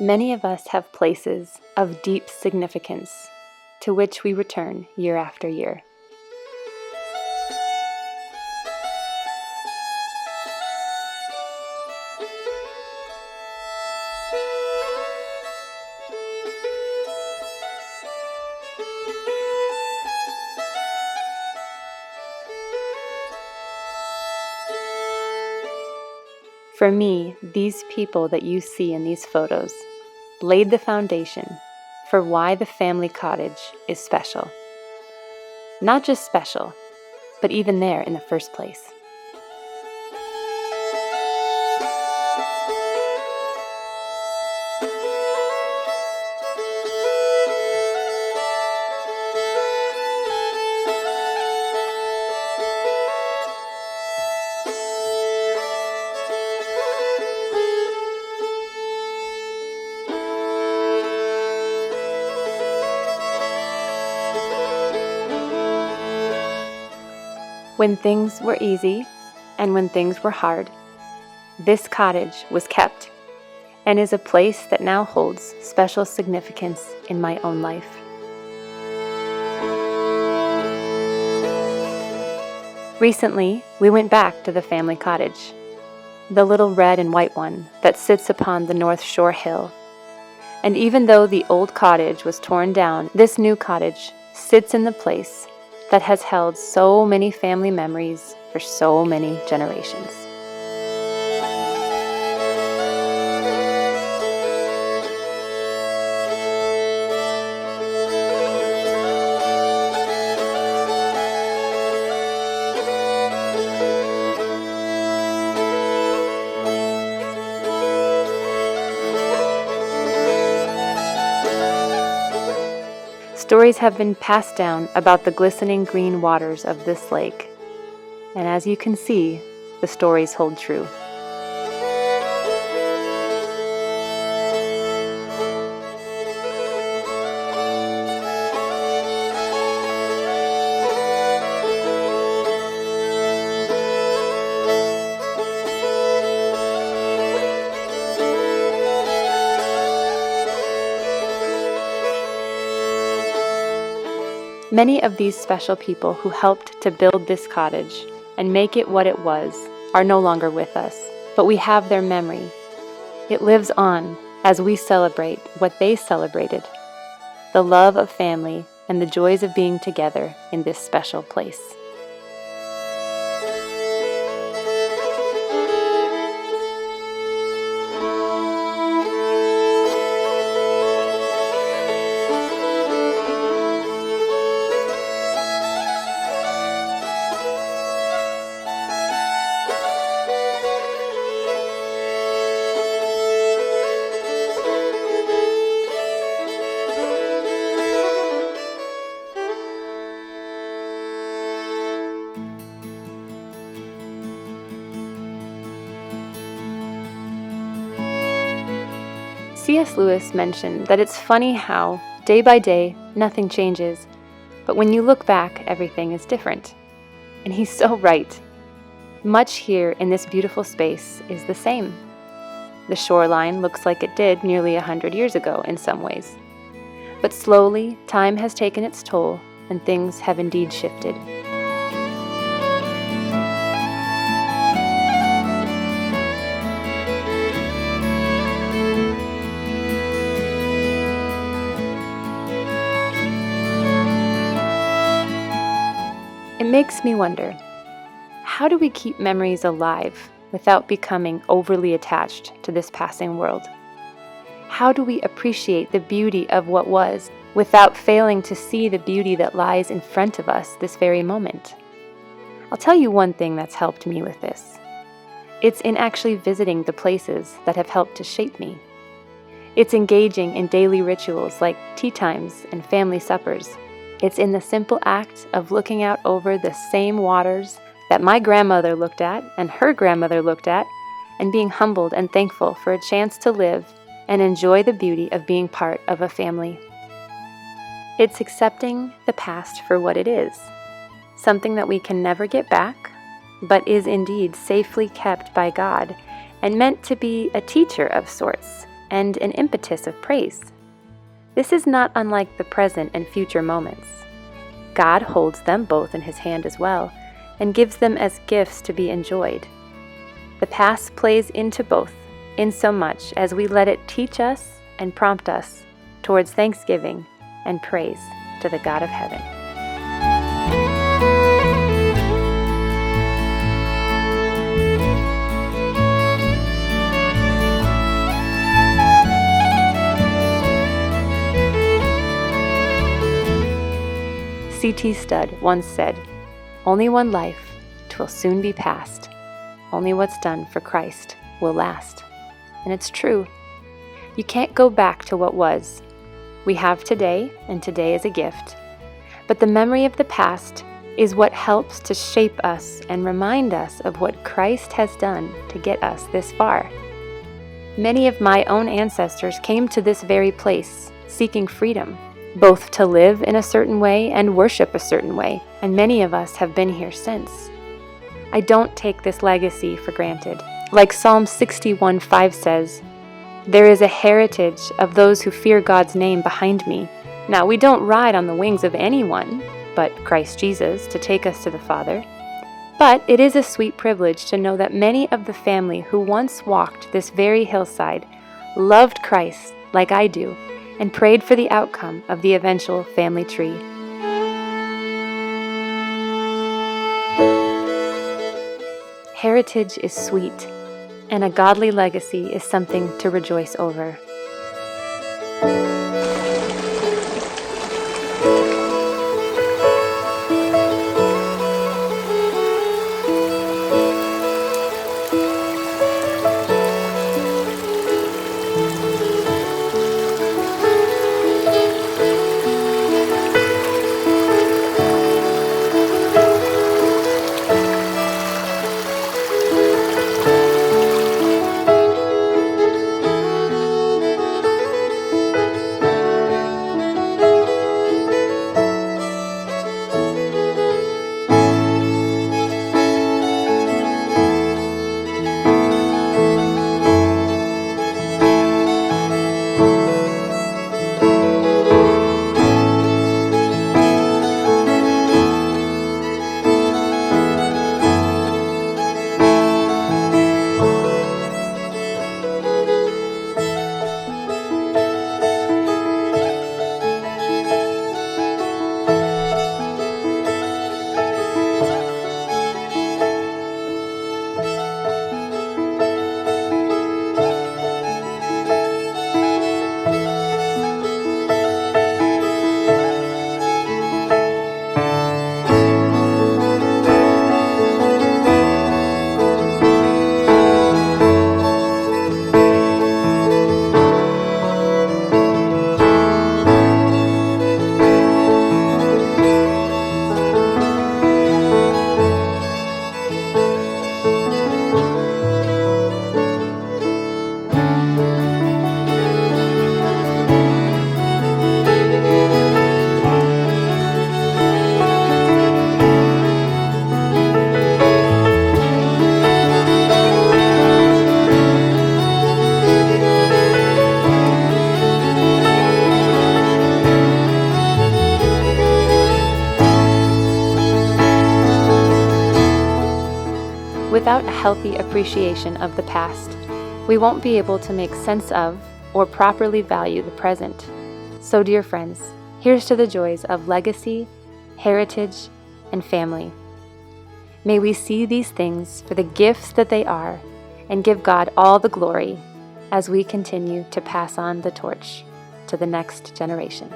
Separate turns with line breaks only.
Many of us have places of deep significance to which we return year after year. For me, these people that you see in these photos laid the foundation for why the family cottage is special. Not just special, but even there in the first place. When things were easy and when things were hard, this cottage was kept and is a place that now holds special significance in my own life. Recently, we went back to the family cottage, the little red and white one that sits upon the North Shore Hill. And even though the old cottage was torn down, this new cottage sits in the place that has held so many family memories for so many generations. Stories have been passed down about the glistening green waters of this lake, and as you can see, the stories hold true. Many of these special people who helped to build this cottage and make it what it was are no longer with us, but we have their memory. It lives on as we celebrate what they celebrated, the love of family and the joys of being together in this special place. C.S. Lewis mentioned that it's funny how, day by day, nothing changes, but when you look back, everything is different. And he's so right. Much here in this beautiful space is the same. The shoreline looks like it did nearly 100 years ago in some ways. But slowly, time has taken its toll, and things have indeed shifted. It makes me wonder, how do we keep memories alive without becoming overly attached to this passing world? How do we appreciate the beauty of what was without failing to see the beauty that lies in front of us this very moment? I'll tell you one thing that's helped me with this. It's in actually visiting the places that have helped to shape me. It's engaging in daily rituals like tea times and family suppers. It's in the simple act of looking out over the same waters that my grandmother looked at and her grandmother looked at, and being humbled and thankful for a chance to live and enjoy the beauty of being part of a family. It's accepting the past for what it is, something that we can never get back, but is indeed safely kept by God and meant to be a teacher of sorts and an impetus of praise. This is not unlike the present and future moments. God holds them both in His hand as well, and gives them as gifts to be enjoyed. The past plays into both, insomuch as we let it teach us and prompt us towards thanksgiving and praise to the God of heaven. C.T. Studd once said, "Only one life, 'twill soon be past. Only what's done for Christ will last." And it's true. You can't go back to what was. We have today, and today is a gift. But the memory of the past is what helps to shape us and remind us of what Christ has done to get us this far. Many of my own ancestors came to this very place, seeking freedom, both to live in a certain way and worship a certain way, and many of us have been here since. I don't take this legacy for granted. Like Psalm 61:5 says, "There is a heritage of those who fear God's name behind me." Now, we don't ride on the wings of anyone but Christ Jesus to take us to the Father. But it is a sweet privilege to know that many of the family who once walked this very hillside loved Christ like I do, and prayed for the outcome of the eventual family tree. Heritage is sweet, and a godly legacy is something to rejoice over. Without a healthy appreciation of the past, we won't be able to make sense of or properly value the present. So, dear friends, here's to the joys of legacy, heritage, and family. May we see these things for the gifts that they are and give God all the glory as we continue to pass on the torch to the next generation.